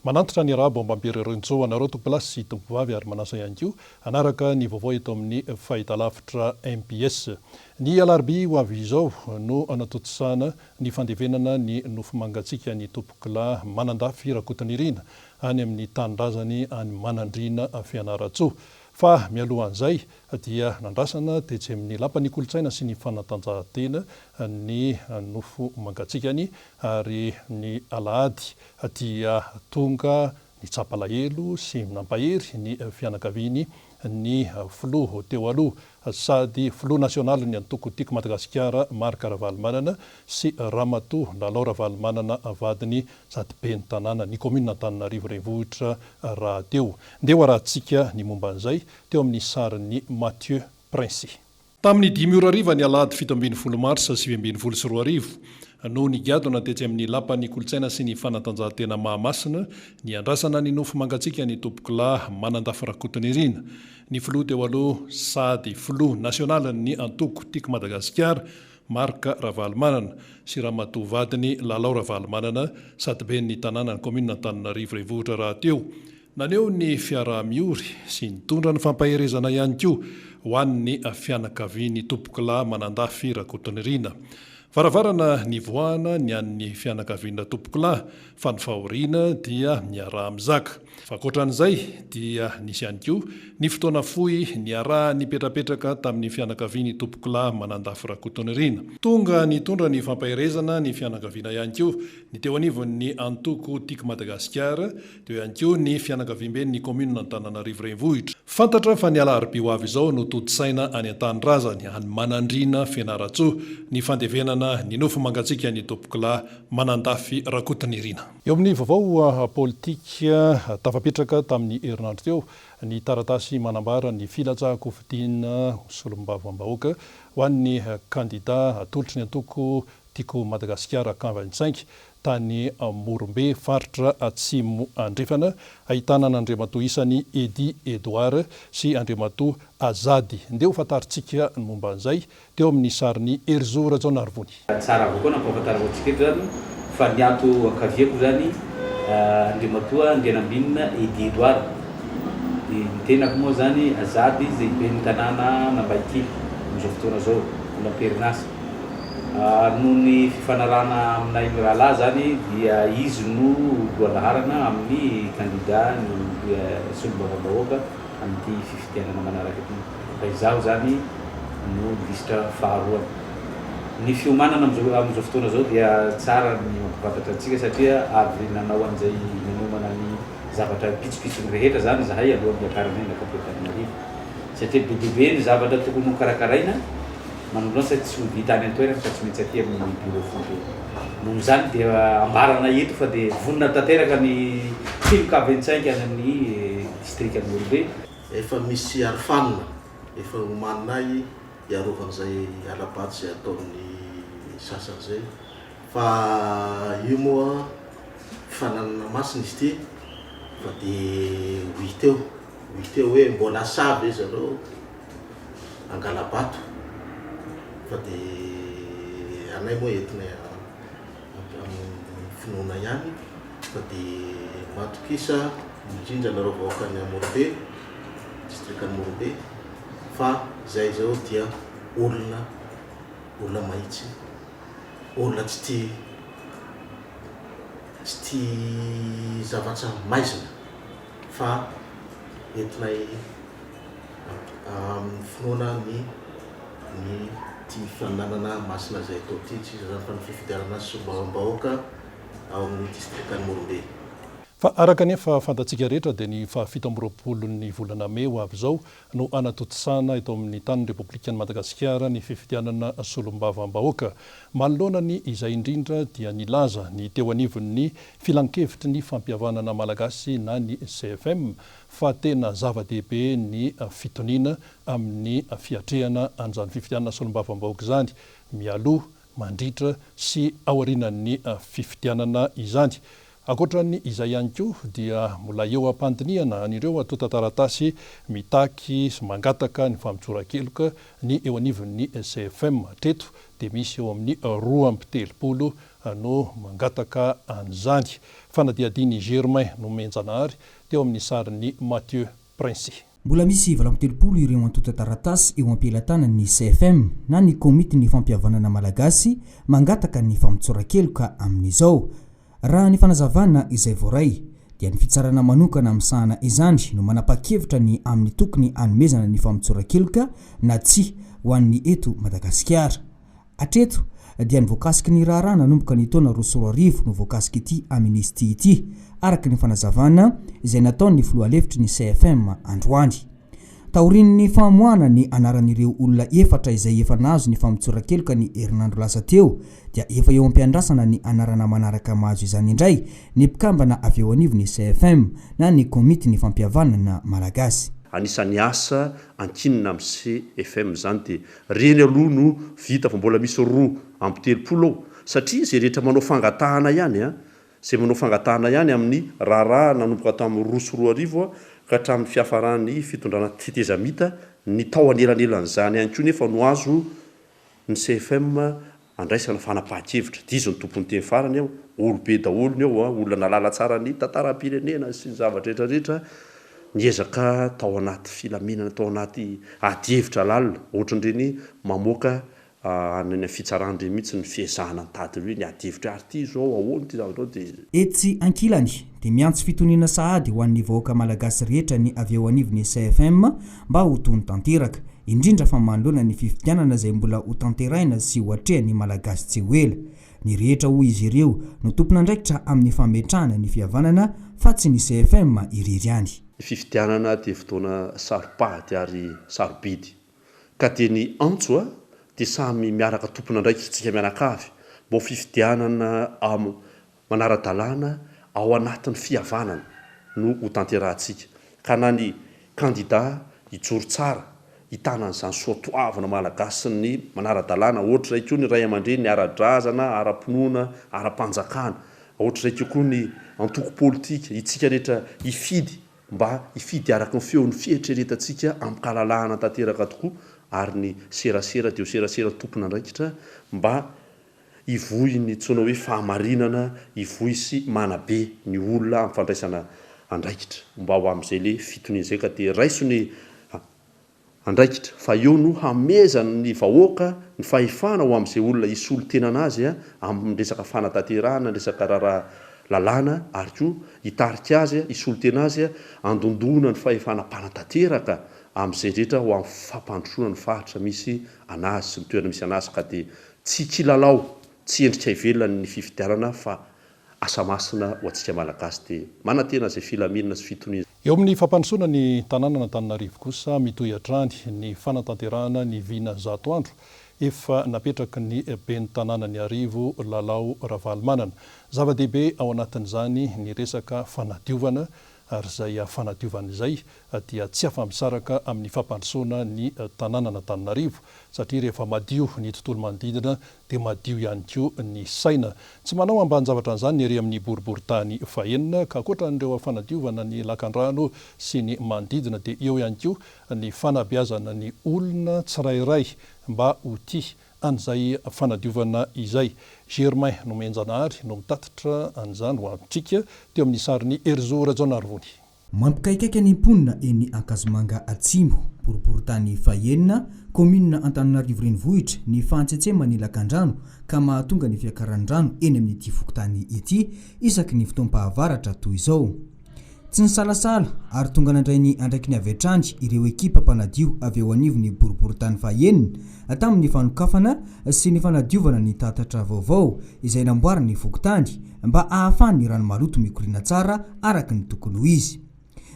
Manantitra ny Vaovao Mbs Alatsinainy sy tompovavy ary manasa ihany koa anaraka ny vaovao eto amin'ny fahitalavitra MBS. Ny alarobia ho avy izao no anatotosana ny fandevenana ny nofo mangatsiaka ny tompoklahy manandafy Rakotonirina any amin'ny tanindrazany any Manandrina Fianaratsoa. Fa mialoha an'izay dia nandrasana tetsy amin'ny lapan'ny kolotsaina sy ny fanatanjahantena ny nofo mangatsikany ary ny alahady dia tonga ny tsapalahelo sy nampahery ny fianakaviany ny filoha teo aloha sady filoha nasionaly ny antoko tiako Madagasikara Marka Ravalomanana sy Ramatoa Lalao Ravalomanana vadiny sady ben'ny tanàna ny komina Antananarivo renivohitra raha teo. Ndeha arahantsika ny momba an'izay teo amin'ny sarin'ny Mathieu Prince. Tamin'ny 5:00 ny alahady 17 Martsa 2024 no nigadona tetsy amin'ny lapan'ny kolotsaina sy ny fanatanjahantena Mahamasina ny andrasana ny nofo mangatsiaka ny tompoklahy manandafy Rakotonirina. Ny filoha teo aloha sady filoha nasionaly ny antoko tiako Madagasikara Marka Ravalomanana sy Ramatoa vadiny Lalao Ravalomanana sady ben'ny tanàna ny komina Antananarivo renivohitra raha teo. Naneo ny fiaraha-miory sy nitondra ny fampaherezana ihany koa ho an'ny fianakaviany tompoklahy manandafy Rakotonirina. Varavarana ny voahana ny an'ny fianakaviana tompoklahy fa ny fahoriana dia niaraha mizaka. Fa ankoatran'izay dia nisy ihany koa ny fotoana fohy niaraha nipetrapetraka tamin'ny fianakaviany tompoklahy manandafy Rakotonirina. Tonga nitondra ny fampaherezana ny fianakaviana ihany koa ny teo anivon'ny antoko tiako Madagasikara, teo ihany koa ny fianakaviam-ben'ny komina Antananarivo renivohitra. Fantatra fa ny alarobia ho avy izao no tototsaina any an-tanindrazany any Manandrina Fianaratsoa ny fandevenana ny nofo mangatsiaka ny tompoklahy manandafy Rakotonirina. Eo amin'ny vaovao politika tafapetraka tamin'ny herinandro teo ny taratasy manambara ny filatsahako fidiana solombavam-bahoaka ho an'ny kandida atolotry ny antoko tiako Madagasikara K25 tany Morombe faritra atsimo andrefana ahitana Andriamatoa isany Edy Edouard sy Andriamatoa Azady. Ndeo fataritsika ny momba an'izay teo amin'ny sarin'ny Erzo Rajaonarivony. Tsara avao na pahafantarantsika eto zany fa ny ato ankaviako zany Andriamatoa Andianambinina Edy Edouard. Ny tenako moa zany Azady zay ben'ny tanàna Nambaikily amin'izao fotoana zao olam-perinasa. Noho ny fifanarahana aminay rahalahy zany dia izy no loalaharana amin'ny kandida ny solombavam-bahoaka amin'ity fifidianana manaraka ity. Fa izaho zany no listra faharoa. Ny fiomanana amin'izao fotoana zao dia tsara ny mampafantatra antsika satria avy nanao an'izay nanomana ny zavatra pitsopitsony rehetra zany zahay alohan'ny akarana eny akapoetanarivo. Satria bebe ny zavatra tokony ho karakaraina manoloana tsy ho vita any an-toerana fa tsy maintsy aty amin'ny bureau foty. Noho izany dia ambarana eto fa dia vonona tanteraka ny film K25 any amin'ny district ny Morombe. Efa misy arofanina efa omaninay hiarovan'izay alabatsy zay ataon'ny sasany zay fa io moa fananana masina izy ity fa dia hoy teo hoe mbola savy zareo angalabato fa dia anay moa entinay amin'ny finoana ihany fa dia matokisa indrindra nareo vahoaka ny Morombe district ny Morombe fa zay zao dia olona mahitsy, olona tsy tia zavatra maizina fa entinay amin'ny finoana ny ty fananana masina zay atao ty tsy zany fa ny fifidianana solombavam-bahoaka ao amin'ny district ny Morombe. Fa araka nefa fantatsika rehetra dia ny fahafito amby roapolon'ny volana May ho avy izao no anatotosana eto amin'ny tany Repoblikan'i Madagasikara ny fifidianana solombavam-bahoaka. Manoloana ny izay indrindra dia nilaza ny teo anivon'ny filan-kevitry ny fampihavanana malagasy na ny CFM fa tena zava-dehibe ny fitoniana amin'ny fiatrehana an'izany fifidianana solombavam-bahoaka izany mialoha, mandritra sy aorianan'ny fifidianana izany. Ankoatran'ny izay ihany koa dia mbola eo ampandiniana an'ireo atota taratasy mitaky sy mangataka ny famitsoran-keloka ny eo anivon'ny CFM treto dia misy eo amin'ny 2 amby telopolo no mangataka an'izany. Fanadiadiny Germain no menjanahary teo amin'ny sariny Mathieu Prince. Mbola misy 23 ireo antota taratasy eo am-pelantanan'ny CFM na ny komity ny fampihavanana malagasy mangataka ny famitsorakeloka amin'izao. Raha ny fanazavana izay voaray dia ny fitsarana manokana amsahana izany no manapa-kevitra ny amin'ny tokony anomezana ny famitsorakeloka na tsy ho an'ny eto Madagasikara. Atreto dia ny voakasiky ny raharaha nanomboka ny taona 2010 no voakasiky ity amnistia ity araka ny fanazavana izay nataon'ny filohalefitry ny CFM androany. Taorin'ny famoahana ny anaran'ireo olona efatra izay efa nazo ny famitsorakeloka ny herinandro lasa teo dia efa eo ampiandrasana ny anarana manaraka mahazo izany indray ny mpikambana avy eo anivon'ny CFM na ny komity ny fampihavanana malagasy. Anisan'ny asa ankinina amin'ny CFM zany dia reny aloha no vita fa mbola misy roa ampy 30 satria izay rehetra manao fangatahana ihany izay manao fangatahana ihany amin'ny raharaha nanomboka tamin'ny 2010 ka hatramin'ny fiafaran'ny fitondrana fitezamita ny tao anelanelan'izany ihany koa nefa no azo ny CFM andraisana fanapahan-kevitra dizo ny tompony teny farany ao olobe daholo ny ao olona nalala tsara ny tantaram-pirenena sy ny zavatra rehetrarehetra niezaka tao anaty filaminana tao anaty adihevitra lalina ohatran'ireny mamoaka any fitsarandreny mihitsy ny fiezahana tady hoe ny adihevitra ary ty zao ahoany ty zavatra dia etsy ankilany dia miantso fitoniana sahady ho an'ny vahoaka malagasy rehetra ny avy eo anivon'ny CFM mba ho tony tanteraka indrindra fa manoloana ny fifidianana izay mbola ho tanterahina sy ho atrehan'ny malagasy tsy ho ela. Ny rehetra ho izy ireo no tompona andraikitra amin'ny fametrahana ny fihavanana fa tsy ny CFM iriry ihany. Ny fifidianana dia fotoana saropady ary sarobidy ka dia ny antso dia samy miaraka tompona andraikitsika mianakavy mbo fifidianana manara-dalàna ao anatin'ny fihavanana no ho tanterahantsika ka na ny kandida hijoro tsara hitanan'izany soatoavana malagasy ny manara-dalàna ohatr'izay koa ny ray aman-dreny ny ara-drazana ara-pinoana ara-panjakana ohatr'izay koa ny antoko politika itsika rehetra hifidy mba hifidy araka ny feon'ny fieritreretantsika amin'ny kalalahana tanteraka tokoa ary ny serasera dia serasera tompona andraikitra mba hivoy ny tsona hoe fahamarinana hivoy sy manabe ny olona amin'ny fandraisana andraikitra mba ho amin'izay le fitoniana izay ka dia raiso ny andraikitra fa eo no hamezana ny vahoaka ny fahefana ho amin'izay olona isolo tenana azy amin'ny resaka fanatanterahana resaka raharaha lalàna ary koa hitarika azy isolo tena azy andondona ny fahefana mpanatanteraka amin'izay rehetra ho amin'ny fampandrosoana ny fahatra misy anazy sy ny toerana misy anazy ka dia tsy kilalao tsy endrika ivelona ny fifidianana fa asa masina ho antsika malagasy dia manantena izay filaminana sy fitoniana. Eo amin'ny fampandrosoana ny tanàna Antananarivo kosa mitohy hatrany ny fanatanterahana ny vina 100 andro efa napetraka ny ben'ny tanàna ny Arivo Lalao Ravalomanana. Zava-dehibe ao anatin'izany ny resaka fanadiovana ary izay fanadiovana izay dia tsy afa-misaraka amin'ny fampandrosoana ny tanàna Antananarivo satria rehefa madio ny tontolo manodidina dia madio ihany koa ny saina. Tsy manao ambany zavatra an'izany ny ery amin'ny boriboritany fahenina ka ankoatran'ireo fanadiovana ny lakan-drano sy ny manodidina dia eo ihany koa ny fanabeazana ny olona tsirairay mba ho tia an'izay fanadiovana izay. Germain no menjanahary no mitatitra an'izany ho antsika teo amin'ny sariny Erzo Rajonarvony. Mampikaikaika ny mponina eny Ankazomanga Atsimo, boriboritany fahenina, kominina Antananarivo renivohitra ny fahantsetsema ny lakan-drano ka mahatonga ny fiakaran-drano eny amin'ity fokontany ity isaky ny fotoam-pahavaratra toy izao. Tsy ny salasala ary tonga nandray ny andraiky ny avy hatrany ireo ekipa mpanadio avy eo anivon'ny boriboritany fahenina tamin'ny fanokafana sy ny fanadiovana ny tatatra vaovao izay namboarany fokontany mba ahafahany rano maloto mikorina tsara araka ny tokony ho izy.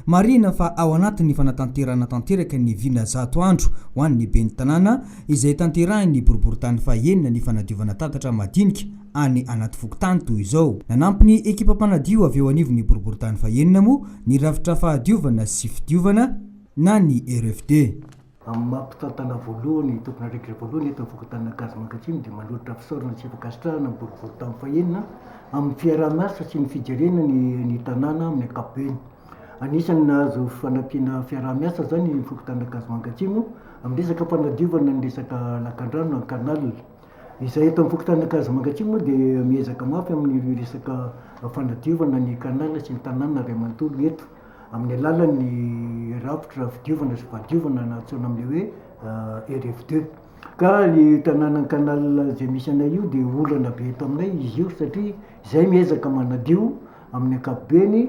Marina fa ao anatin'ny fanatanterana tanteraka ny vina 100 andro ho an'ny ben'ny tanàna izay tanterahiny boriboritany fahenina ny fanadiovana tatatra madinika any anaty fokontany toy izao. Nanampy ny ekipa mpanadio avy eo anivon'ny boriboritany fahenina moa ny ravitra fahadiovana sy fidiovana na ny RFD. Amin'ny mampitantana voalohany tompona araiky voalohany eto fokontany Ankazomanga Atsimo dia manolotra fisaorana sy fakasitrahana amin'ny boriboritany fahenina amin'ny fiaraha-miasa sy ny fijerena ny tanàna amin'ny ankapobeny. Anisany nahazo fanampiana fiaraha-miasa zany ny fokontany Ankazomanga Atsimo amin'ny resaka fanadiovana ny resaka lakan-drano ny kanal. Izay eto amin'ny fokotana Kasamankatsim moa dia miezaka mafy amin'ny resaka fanadiovana ny kanala sy ny tanàna ray manontolo eto amin'ny alalan'ny rafitra fidiovana sy fadiovana na antsoina amin'ilay hoe RF2. Ka ny tanàna kanala izay misy anay io dia olana be eto aminay izy io satria izay miezaka manadio amin'ny ankapobeny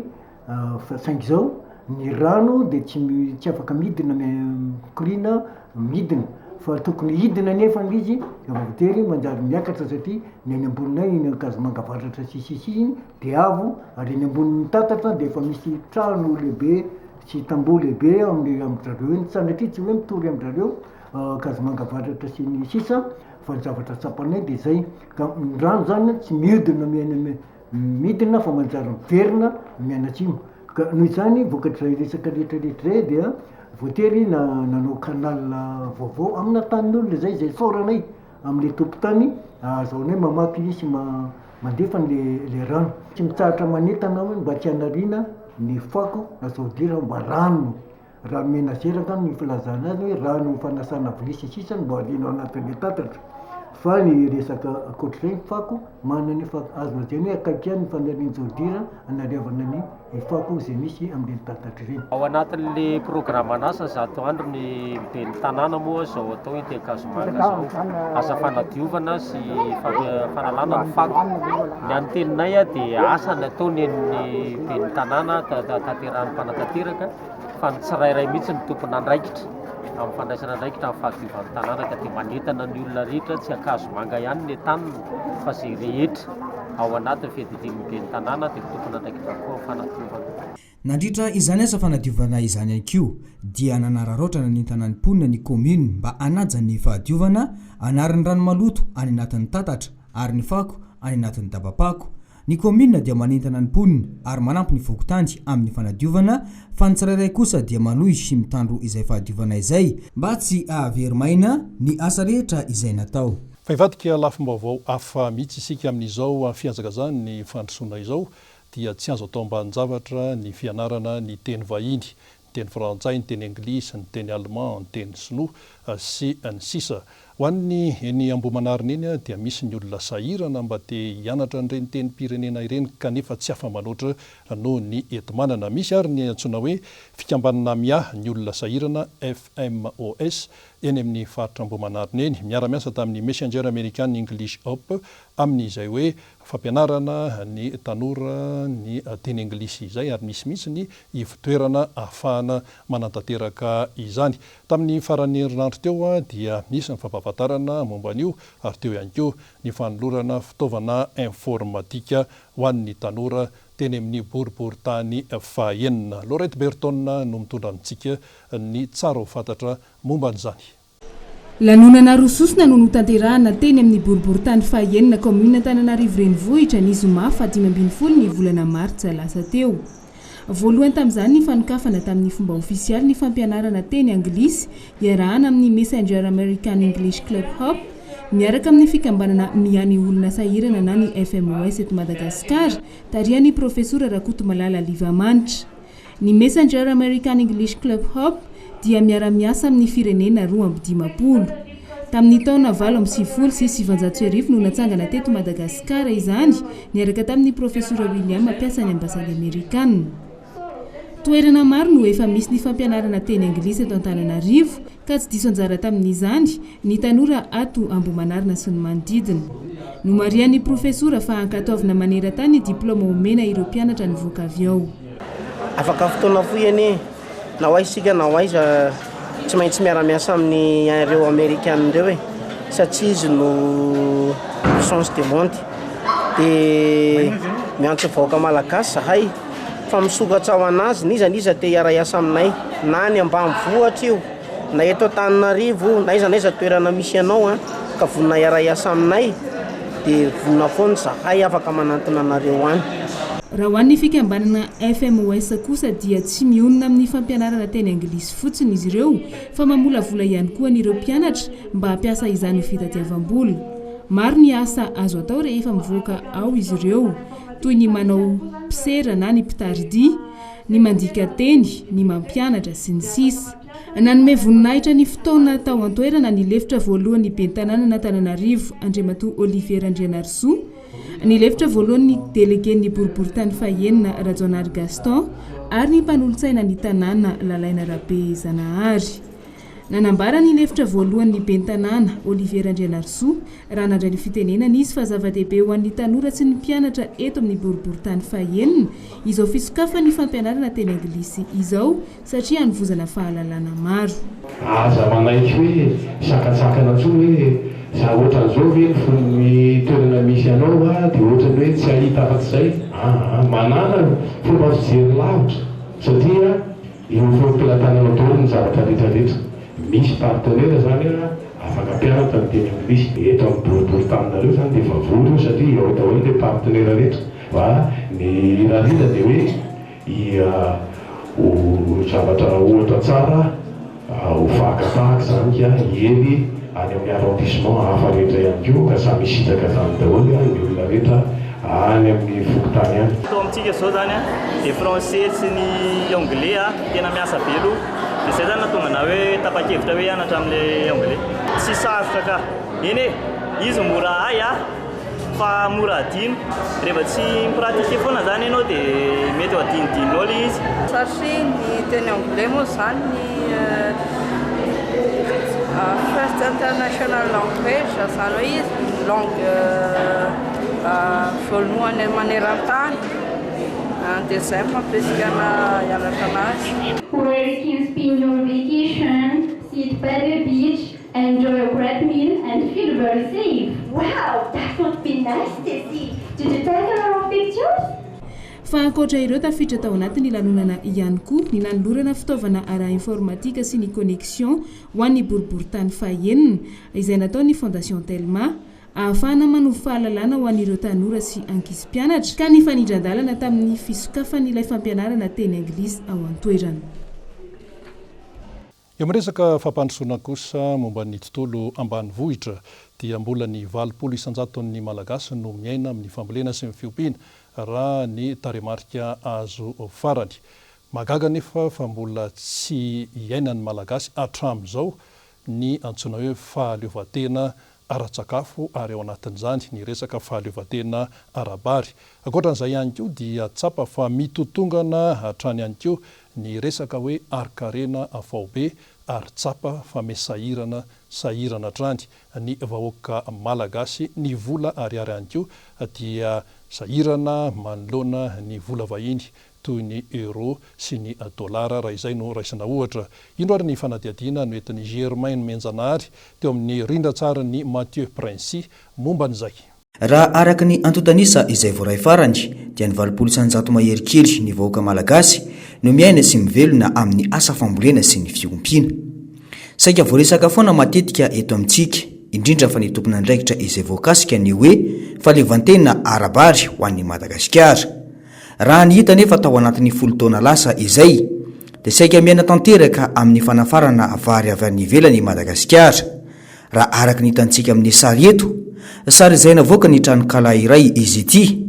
saingy izao ny rano dia tsy afaka midina mikorina midina fa tokony hidina nefa izy voatery manjary miakatra satria ny any amboninay ny Kasomanga avaratra sisisiny dia avo ary ny ambonin'ny tatatra dia efa misy trano lehibe sy tamboho lehibe amin'izareo eny sanatria tsy hoe mitory amin'izareo Kasomanga avaratra sy ny sisa fa ny zavatra tsapanay dia zay ka ny rano zany tsy midina midina fa manjary miverina mianatsimo ka noho izany vokatry resaka rehetrarehetra dia voatery nanao kanala vaovao amina tanin'olona zay soranay amin'le tompotany azahoanay mamaky sy mandefa le rano tsy mitsahatra manentana hoe mba tsy hanariana ny fako azao dira mba rano menazeraka ny filazana azy hoe rano fanasana vilia sy sisa mba alina anatin'le tatatra fa ny resaka akoatr'izay fako manany azo lazainy hoe akaiky ny fanarian'izao dira hanariavana ny fako izay misy amin'ny tatatra ireny. Ao anatin'le programan'asa zato andro ny be ny tanàna moa zao atao hoe Kasomanga zao asa fanadiovana sy fanalana ny fako. Ny anteninay dia asa nataony ny be ny tanàna tanterahany mpanatanteraka fa ny tsirairay mihitsy ny tompona andraikitra amin'ny fandraisana andraikitra amin'ny fahadiovan'ny tanàna ka dia manentana ny olona rehetra tsy Kasomanga ihany ny tanana fa izay rehetra ao anatin'ny fedidian'ny be ny tanàna dia tompona andraikitra koa fanadiovana. Nandritra izany asa fanadiovana izany ihany koa dia nanararotrana ny tanànim-ponina ny commune mba hanaja ny fahadiovana anarin'ny rano maloto any anatin'ny tatatra ary ny fako any anatin'ny dabapako. Ny commune dia manentana ny mponina ary manampy ny vokotany amin'ny fanadiovana fa ny tsirairay kosa dia manohy sy mitandro izay fahadiovana izay mba tsy ahaverymaina ny asa rehetra izay natao. Fa ivadika lafim-baovao hafa mihitsy isika amin'izao fianjakazany ny fandrosoana izao dia tsy azo atao ambanin-javatra ny fianarana ny teny vahiny, ny teny frantsay, ny teny anglisy, ny teny allemand, ny teny sinoa sy ny sisa. Ho an'ny ambomanarina eny dia misy ny olona sahirana mba te hianatra n'ireny teny pirenena ireny kanefa tsy afa-manoatra noho ny enti-manana. Misy ary ny antsoina hoe fikambanana miaha ny olona sahirana FMOS eny amin'ny faritra ambomanarina eny miara-miasa tamin'ny Messenger American English Hub amin'izay hoe fampianarana ny tanora ny teny anglisy izay ary misy mihitsy ny ivitoerana ahafahana manantanteraka izany. Tamin'ny faran'ny herinandro teo dia misy ny fampahafantarana momba an'io ary teo ihany koa ny fanolorana fitaovana informatika ho an'ny tanora teny amin'ny boriboritany fahaenina. Laurette Berton no mitondra amintsika ny tsara ho fantatra momba an'izany. Lanonana rososona no notanterahana teny amin'ny boriboritany fahaenina commune Antananarivo renivohitra ny zoma 5 ny volana Martsa lasa teo. Voalohany tamin'izany ny fanokafana tamin'ny fomba ofisialy ny fampianarana teny anglisy iarahana amin'ny Messenger American English Club Hub miaraka amin'ny fikambanana miany olona sahirana na ny FMOS eto Madagasikara tarihan'ny profesora Rakotomalala Livamanitra. Ny Messenger American English Club Hub dia miara-miasa amin'ny firenena 20. Tamin'ny taona 2020 sy 2020 no natsangana teto Madagasikara izany niaraka tamin'ny profesora William mampiasa ny ambasady Amerikanina. Toerana maro no efa misy ny fampianarana teny anglisy eto Antananarivo ka tsy diso anjara tamin'izany ny tanora ato Ambomanarina sy ny manodidina. No marian'ny profesora fa ankatoavina maneran-tany diplôma omena ireo mpianatra nivoaka avy ao. Afaka fotoana foy anie na ho isika na ho aiza tsy maintsy miara-miasa amin'ny ireo Amerikanina ireo e satria izy no chance de monde dia miantso vahoaka malagasy zahay fa misokatra ao anazy niza te hiara-iasa aminay na ny ambanivohitra io na eto Antananarivo na iza toerana misy ianao ka vonina hiara-iasa aminay dia vonina foana zahay afaka manantona anareo any. Raha ho an'ny fikambanana FMOS kosa dia tsy mionona amin'ny fampianarana teny anglisy fotsiny izy ireo fa mamolavola ihany koa an'ireo mpianatra mba hampiasa izany ho fitadiavam-bola. Maro ny asa azo atao rehefa mivoaka ao izy ireo toy ny manao psera na ny pitaridia, ny mandika teny, ny mampianatra sy ny sisa. nanome voninahitra ny fotoana tao an-toerana ny lefitra voalohany bentanàna n'Antananarivo Andriamatoa Olivier Andrianarsoa, ny lefitra voalohany délégué-ny boriboritany fahenina Rajonary Gaston ary ny mpanolontsaina ny tanàna Lalaina Rabe Zanahary. Nanambara ny lefitra voalohany bentanàna Olivier Andrianarsoa raha nandray ny fitenenana izy fa zava-dehibe ho an'ny tanora sy ny mpianatra eto amin'ny boriboritany fahenina izao fisokafa ny fampianarana teny anglisy izao satria hanovozana fahalalana maro. Aza manaiky hoe sakatsakana tsony hoe za ohatran'izao ve ny fon'ny toerana misy anao dia ohatrany hoe tsy ahita afa-tsy izay manana fomba fijery lavitra satria eo fampilatanana daholo ny zavatra rehetrarehetra. Misy partenaire zany afaka mpianatra ny teny anglisy eto amin'ny boriboritany zany dia efa vory satria eo daholo ilay partenaire rehetra fa ny raha rindra dia hoe zavatra ohatra tsara ho fakatahaka zany ka ely any amin'ny arrondissement hafa rehetra ihany koa ka samy misitaka zany daholo ny olona rehetra any amin'ny fokotany any. Atao amintsika zao zany dia français sy ny anglais tena miasa be aloha. Dia izay zany nahatonga na hoe tapa-kevitra hoe hianatra amin'ilay anglais. Tsy sarotra ka. Eny e, izy mora hay fa mora adino. Rehefa tsy mipratike foana zany ianao dia mety ho adinodinonao ilay izy. Satria ny teny anglais moa zany ny first international language zany hoe izy langue voalohany maneran-tany. Dia izay mampiasikana hianatra anazy. Where you can spend your vacation, sit by the beach, enjoy a great meal and feel very safe. Wow, that would be nice to see. Did you take a lot of pictures? Fa ankoatra ireo tafiditra tao anatin'ny lanonana ihany koa ny nanolorana fitaovana ara-informatika sy ny connexion ho an'ny boriboritany fahenina izay nataon'ny Fondation Telma ahafahana manova fahalalana ho an'ireo tanora sy ankizy mpianatra ka ny fanindran-dalana tamin'ny fisokafan'ilay fampianarana teny anglisy ao an-toerana. Eo miresaka fampandrosoana kosa momba ny tontolo ambanivohitra dia mbola ny 700,000 malagasy no miaina amin'ny fambolena sy ny fiompiana raha ny taremarika azo farany. Magaga nefa fa mbola tsy iainan'ny malagasy hatramin'izao ny antsoina hoe fahaleovan-tena ara-tsakafo ary ao anatin'izany ny resaka fahaleovan-tena ara-bary. Ankoatran'izay ihany koa dia tsapa fa mitotongana hatrany ihany koa ny resaka hoe arikarena Vaovao ary tsapa fa mesahirana sahirana hatrany ny vahoaka malagasy ny vola ariary ihany koa dia sahirana manoloana ny vola vahiny toy ny euro sy ny dolara raha izay no raisina ohatra. Ino ary ny fanadihadiana no entin'ny Germain Menjanary teo amin'ny rindra-tsara ny Mathieu Princy momba n'izay. Raha araka ny antotanisa izay voaray farany dia ny 700 maherikely ny vahoaka malagasy no miaina sy mivelona amin'ny asa fambolena sy ny fiompiana. Saika voaresaka foana matetika eto amintsika indrindra fa ny tompona andraikitra izay voakasika ny hoe fahaleovan-tena ara-bary ho an'ny Madagasikara. Raha ny hita nefa tao anatin'ny 10 taona lasa izay dia saika miaina tanteraka amin'ny fanafarana vary avy any ivelany Madagasikara. Raha araka ny hitantsika amin'ny sary eto, sary izay navoaka ny tranokala iray izy ity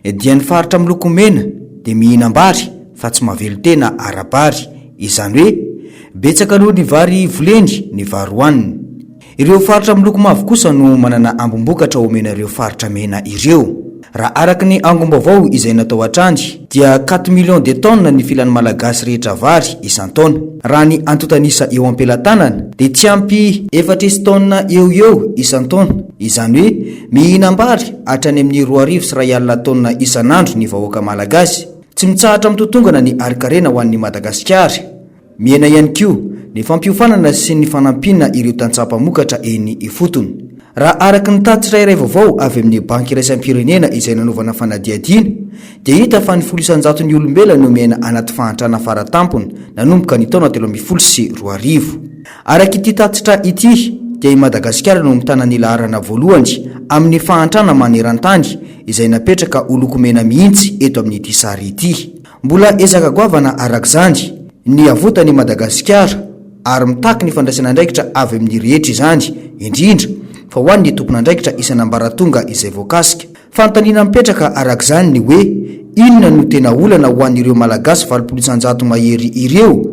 dia ny faritra miloko mena dia mihinam-bary fa tsy mavelo tena ara-bary, izany hoe betsaka aloha ny vary voleny ny vary hohaniny. Ireo faritra miloko mavo kosa no manana ambombokatra omenareo faritra mena ireo. Raha araka ny angom-baovao izay natao hatrany dia 4 millions de tonnes ny filan'ny malagasy rehetra vary isan-taona. Raha ny antotanisa eo am-pelatanana dia tsy ampy 4 tonnes eo isan-taona, izany hoe mihinam-bary hatrany amin'ny 2,1 tonnes isan'andro ny vahoaka malagasy. Tsy mitsahatra mitotongana ny arikarena ho an'ny Madagasikara. Miaina ihany koa ny fampiofanana sy ny fanampina ireo tantsapamokatra eny ifotony. Raha araka ny tatitra iray vaovao avy amin'ny banky iraisam-pirenena izay nanovana fanadihadiana dia hita fa ny 100,000 ny olombelona no miaina anaty fahantrana faratampony nanomboka ny taona 2012. Araka ity tatitra ity dia i Madagasikara no mitana ny laharana voalohany amin'ny fahantrana maneran-tany izay napetraka ho lokomena mihitsy eto amin'ity sary ity. Mbola ezaka goavana arak'izany ny avotany Madagasikara ary mitaky ny fandraisana andraikitra avy amin'ny rehetra izany indrindra fa ho an'ny tompon'andraikitra isan'ambaratonga izay voakasika. Fanontaniana mipetraka arak'izany ny hoe inona no tena olana ho an'ireo malagasy 700 mahery ireo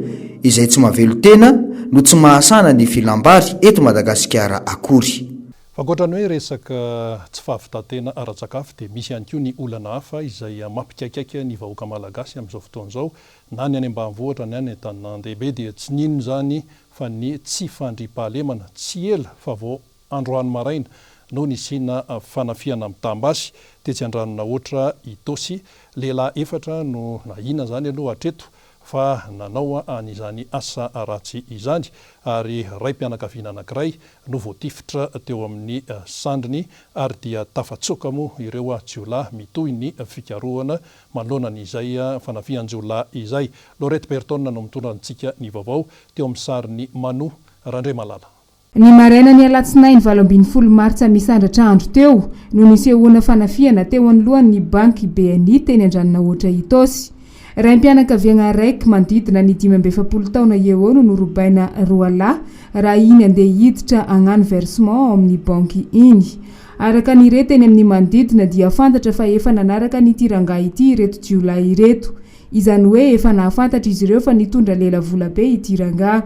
izay tsy mavelo tena no tsy mahasana ny filambary eto Madagasikara akory. Fakotrany hoe resaka tsy fahavitatena ara-tsakafo dia misy ihany koa ny olana hafa izay mampikaikaiky ny vahoaka malagasy amin'izao fotoana izao, na ny any ambanivohitra na ny an-tanin'an-dehibe dia tsy ninona zany fa ny tsy fandriampahalemana, tsy ela fa vao androany maraina no nisina fanafiana mitambasy tetsy andranona ohatra Itosy. Lehilahy 4 no nahina zany aloha hatreto fa nanao an'izany asa ratsy izany, ary raim-pianakaviana anankiray no voatifitra teo amin'ny sandriny ary dia tafatsoka moa ireo jiolahy mitohy ny fikarohana manoloana n'izay fanafian-jiolahy izay. Lorette Berton no mitondra antsika ny vaovao teo amin'ny sariny Mano Randremalala. Ny marainany Alatsinainy 20 Martsa misandratra andro teo no nisehoana fanafiana teo anoloan'ny banky BNI teny Andranonahitra Itosy. Raim-pianakaviana raiky manodidina ny 17 taona eo no norobaina roalahy raha iny andeha hiditra agnano versement amin'ny banky iny. Araka ny reteny amin'ny manodidina dia fantatra fa efa nanaraka ny tiranga ity ireto jiolahy ireto, izany hoe efa nahafantatra izy ireo fa nitondra lela vola be itiranga.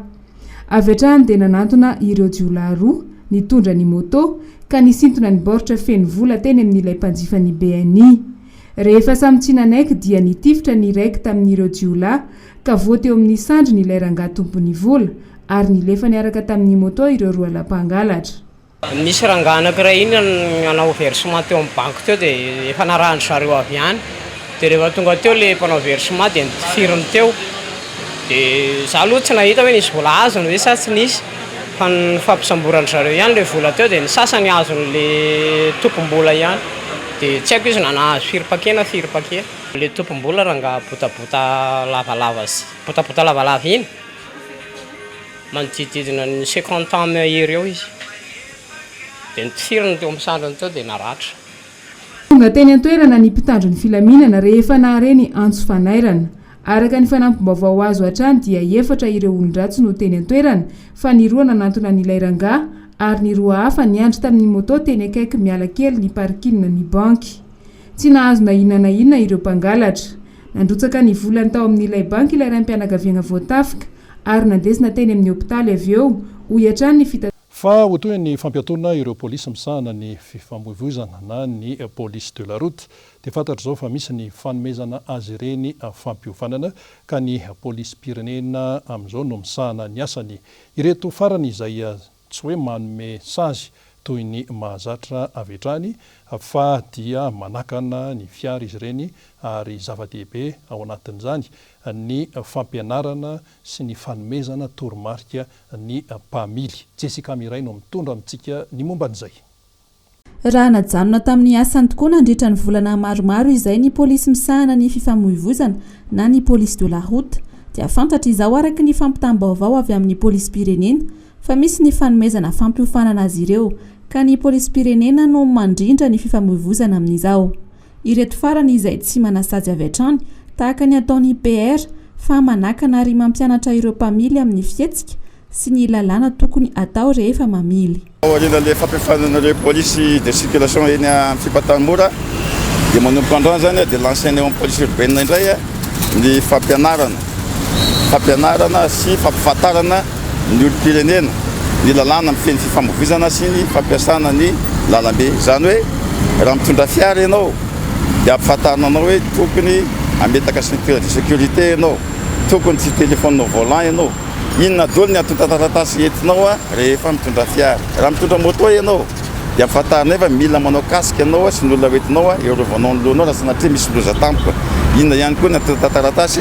Avy hatrany dia nanantona ireo jiolahy roa nitondra ny moto ka nisintona ny baoritra feno vola teny amin'ilay mpanjifan'ny BNI. Rehefa samy tsy nanaiky dia nitifitra ny raiky tamin'ireo jiolahy ka voateo amin'ny sandriny ilay rangahy tompony vola ary nilefa niaraka tamin'ny moto ireo roalahy mpangalatra. Nisy rangahy anankiray iny nanao versement teo amin'ny banky teo dia efa narahany zareo avy ihany. Dia rehefa tonga teo ilay mpanao versement dia nitifiriny teo. Dia za aloha tsy nahita hoe nisy vola azony hoe sa tsy nisy, fa nifampisamborany zareo ihany ilay vola teo dia ny sasany azon'ilay tompom-bola ihany. Dia tsy haiko izy nanahazo firy-pake na firy-pake. Ilay tompom-bola rangahy botabota lavalava iny manodididina ny 50 ans mahery eo izy. Dia nitifiriny teo amin'ny sandriny teo dia naratra. Tonga teny an-toerana ny mpitandro ny filaminana rehefa nahareny antso fanairana. Araka ny fanampim-baovao azo hatrany dia 4 ireo olon-dratsy no teny an-toerana fa ny 2 nanantona n'ilay rangahy ary ny 2 hafa niandry tamin'ny moto teny akaiky miala kely ny parkina ny banky. Tsy nahazo na inona ireo mpangalatra. Nandrotsaka ny volany tao amin'ilay banky ilay raim-pianakaviana voatafika ary nandesina teny amin'ny hopitaly avy eo hoy hatrany ny fa otoy ny fampiatona ireo polisy misahana ny fifamoivoizana na ny police de la route dia fantatra zao fa misy ny fanomezana azy ireny fampiofanana ka ny polisy pirenena amin'izao no misahana ny asany. Ireto farany izay tsy hoe manome sazy toy ny mahazatra avy hatrany fa dia manakana ny fiara izy ireny ary zava-dehibe ao anatin'izany ny fampianarana sy ny fanomezana toromarika ny mpamily. Jessica Miray no mitondra amintsika ny momba n'izay. Raha najanona tamin'ny asany tokoa nandritra ny volana maromaro izay ny polisy misahana ny fifamoivoizana na ny police de la route dia fantatra izao araka ny fampitam-baovao avy amin'ny polisy pirenena fa misy ny fanomezana fampiofanana azy ireo ka ny polisy pirenena no mandrindra ny fifamoivoizana amin'izao. Ireto farany izay tsy manasajy avy hatrany tahaka ny ataon'ny PR fa manakana ary mampianatra ireo mpamily amin'ny fihetsika sy ny lalàna tokony atao rehefa mamily. Aoriana le fampifanana polisy de circulation eny amin'ny fipatamora dia manomboka androany zany dia l'enseignement police urbaine indray ny fampianarana sy fampifantarana ny olo-pirenena ny lalàna mifeny fifamoivoizana sy ny fampiasana ny lalambe. Zany hoe raha mitondra fiara ianao dia ampifantarina anao hoe tokony ametaka ceinture de sécurité ianao, tokony tsy téléphone volant ianao, inona daholo ny atotan-taratasy entinao rehefa mitondra fiara. Raha mitondra moto ianao dia ampifantarina efa mila manao casque ianao sy ny olona hoentinao erovanao ny lohanao raha sanatria misy loza tampoka. Inona ihany koa ny atotan-taratasy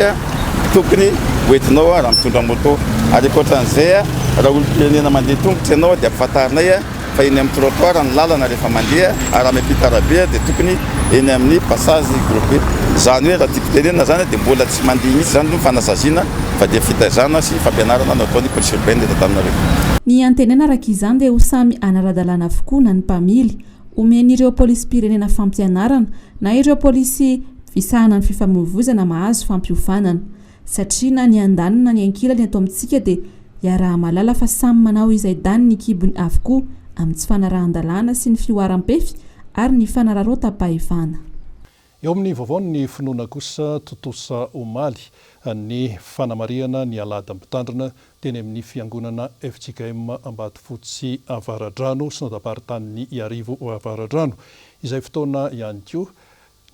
tokony hoentinao raha mitondra moto. Ary ankoatran'izay raha olo-pirenena mandeha tongotra ianao dia ampifantarinay fa eny amin'ny trottoir ny lalana rehefa mandeha ary amepita arabe dia tokony eny amin'ny passage groupé. Zany hoe raha tiam-pirenena zany dia mbola tsy mandeha mihitsy zany no fanasaziana fa dia fitaizana sy fampianarana nataon'ny police urbaine eto Antananarivo. Ny antenana araka izany dia ho samy anaradalàna avokoa na ny mpamily omen'ireo polisy pirenena fampianarana na ireo polisy fisahana ny fifamoivoizana mahazo fampiofanana satria na ny andanina ny ankilany ato amintsika dia iaraha malala fa samy manao izay dany ny kibony avokoa amin'ny tsy fanarahan-dalàna sy ny fioaram-pefy ary ny fanararao tapahivana. eo amin'ny vaovao ny finoana kosa totosa omaly ny fanamariana ny alady ambitandrina teny amin'ny fiangonana FJKM Ambatofotsy Avaradrano sy nadaparitany Iarivo Avaradrano izay fotoana ihany koa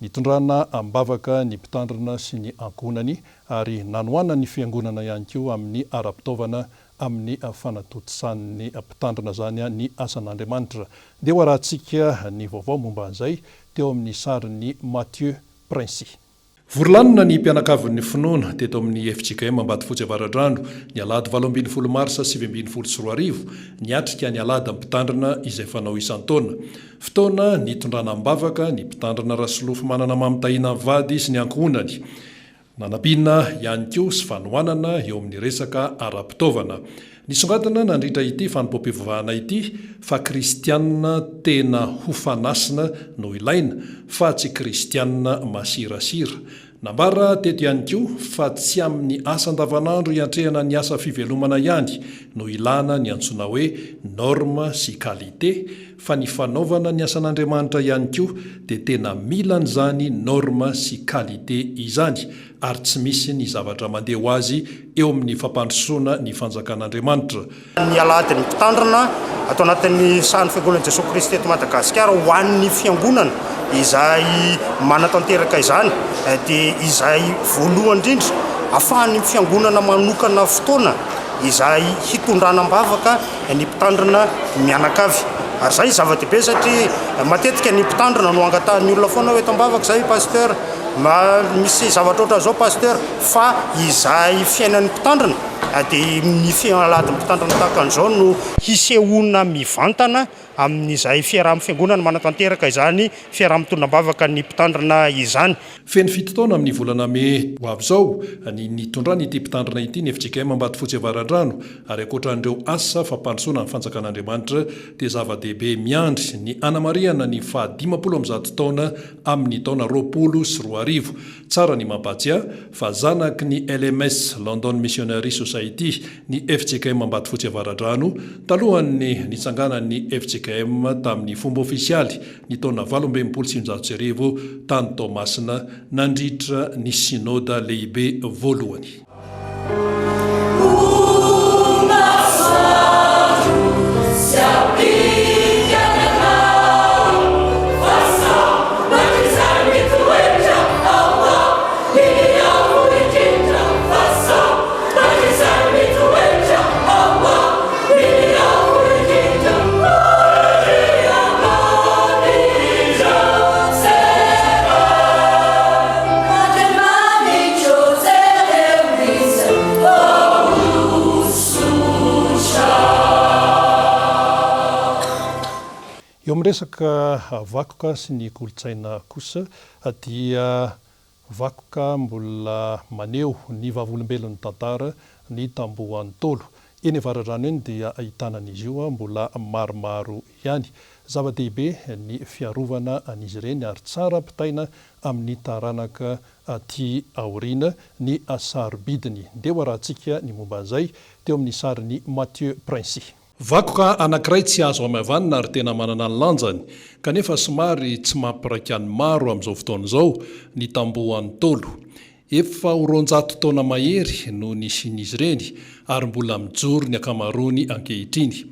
nitondrana ambavaka ny mpitandrina sy ny ankonany ary nanoana ny fiangonana ihany koa amin'ny ara-pitaovana amin'ny fanatotosan'ny mpitandrina zany ny asan'Andriamanitra. Dia hoarahantsika ny vaovao momba an'izay teo amin'ny sarin'ny Mathieu Princy. Vorlanina ny mpianakavin'ny finoana teto amin'ny FJKM Ambatofotsy Avaradrano ny alady 20 Martsa 2024 niatrika ny alady mpitandrina izay fanao isan-taona. Fotoana nitondrana ambavaka ny mpitandrina rasolofo manana mamitahina vady sy ny ankonany. Nanapina ihany koa sy fanoanana eo amin'ny resaka ara-pitaovana. Nisongadina nandritra ity fanompoam-pivavahana ity fa kristianina tena hofanasina no ilaina fa tsy kristianina masirasira. Nambara teto ihany koa fa tsy amin'ny asa andavanandro iantrehana ny asa fivelomana ihany no ilana ny antsoina hoe norma sy qualité fa ny fanaovana ny asan'Andriamanitra ihany koa dia tena milana zany norma sy qualité izany ary tsy misy ny zavatra mandeha ho azy eo amin'ny fampandrosoana ny fanjakan'Andriamanitra. Ny alady ny mpitandrina atao anatin'ny sahany fiangonan'i Jesosy Kristy eto Madagasikara ho an'ny fiangonana izay manatanteraka izany dia izay voalohany indrindra ahafahan'ny fiangonana manokana fotoana izay hitondrana ambavaka ny mpitandrina mianakavy. Ary zay zava-dehibe satria matetika ny mpitandrina no angatahan'ny olona foana hoe eto ambavaka zay pasteur misy zavatra ohatran' zao pasteur fa izay fiainan'ny mpitandrina dia ny fialady mpitandrina tahaka an'izao no hisehoana mivantana amin'izay fiaraha-amin'ny fiangonana manatanteraka izany fiaraha-mitondram-bavaka ny mpitandrina izany. Feno fito taona amin'ny volana May ho avy izao ny nitondrana ity mpitandrina ity ny FJKM Ambatofotsy Avaradrano ary ankoatran'ireo asa fampandrosoana ny fanjakan'Andriamanitra dia zava-dehibe miandry ny anamariana ny 50 taona amin'ny taona 2020. Tsara ny mampahatsiahy fa zanaky ny LMS London Missionary Society ny FJKM Ambatofotsy Avaradrano talohan'ny nitsanganan'ny FJKM tamin'ny fomba ofisialy ny taona 2019 tany Tomasina nandritra ny sinoda lehibe voalohany. Eo amin'ny resaka vakoka sy ny kolotsaina kosa dia vakoka mbola maneho ny vavolombelon'ny tantara ny tamboho Antolo. Eny Avaradrano eny dia ahitanan'izy io mbola maromaro ihany. Zava-dehibe ny fiarovana an'izy ireny ary tsara pitaina amin'ny taranaka aty aoriana ny sarobidiny. Dia hoarahantsika ny momba an'izay teo amin'ny sarin'ny Mathieu Princy. Vakoka anankiray tsy azo amavanina ary tena manana ny lanjany kanefa somary tsy mampiraika ny maro amin'izao fotoana izao ny tamboho Antolo. Efa 200 taona mahery no nisian'izy ireny ary mbola mijoro ny akamaroany ankehitriny.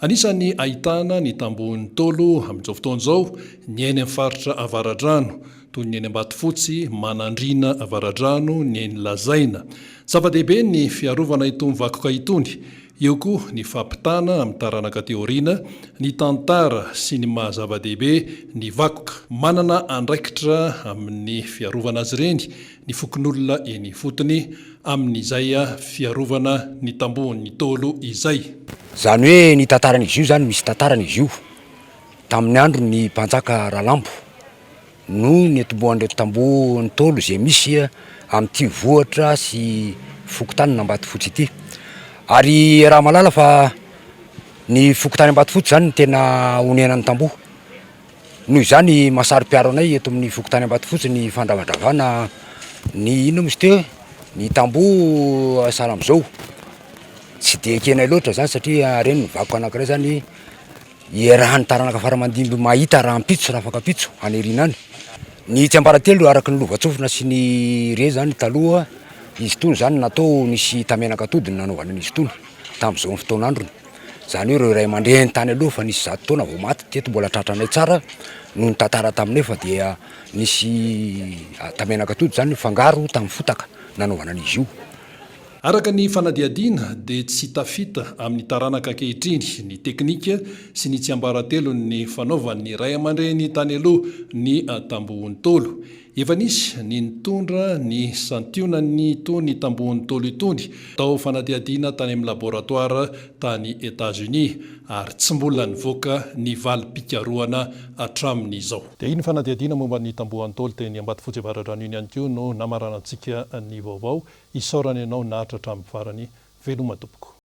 Anisany ahitana ny tamboho Antolo amin'izao fotoana izao ny eny amin'ny faritra Avaradrano toy ny eny Ambatofotsy, Manandrina Avaradrano, ny eny Lazaina. Zava-dehibe ny fiarovana itony vakoka itony. Eo koa ny fampitana amin'ny taranaka teoriana, ny tantara sy ny mahazava-dehibe ny vakoka. Manana andraikitra amin'ny fiarovana azy ireny ny fokon'olona eny fotony amin'izay fiarovana ny tambohon'ny Tolo izay. Zany hoe ny tantaran'izy io zany misy tantaran'izy io. Tamin'ny andro ny mpanjaka Ralambo no netombohan'ireo tambohon'ny Tolo izay misy amin'ity vohatra sy fokontany Ambatofotsy ity. Ary raha malala fa ny fokontany Ambatofotsy zany tena onenan'ny tamboho. Noho izany mahasaro-piaro anay eto amin'ny fokontany Ambatofotsy ny fandravandravana ny ino misy teo ny tamboho saram'izao. Tsy dia kenay loatra zany satria reny ny vakoka anankiray zany iarahan'ny taranaka faramandimby mahita raha ampitso raha afaka apitso any Irinany. ny tsy ambaratelo araka ny lovatsofina sy ny re zany taloha izy tony zany natao nisy tamenaka atody nanaovana n'izy tony tamin'izao ny fotoan'androny zany hoe reo ray aman-dreny tany aloha fa nisy 100 taona vao maty teto mbola tratranay tsara no ny tantara taminay fa dia nisy tamenaka atody zany fangaro tamin'ny fotaka nanaovana an'izy io. Araka ny fanadiadiana dia tsy tafita amin'ny taranaka ankehitriny ny teknika sy ny tsy ambaratelo ny fanaovan'ny ray aman-dreny tany aloha ny tambohon'ny tolo. Efa nisy ny nitondra ny santionany itony tambohon'ny tolo itony tao fanadiadiana tany amin'ny laboratoara tany États-Unis ary tsy mbola nivoaka ny valim-pikarohana hatramin'izao. Dia iny fanadiadiana momba ny tambohon'ny tolo teny Ambatofotsy Avaradrano iny ihany koa no namaranantsika ny vaovao isaorany ianao nahatra hatramin'ny farany veloma tompoko.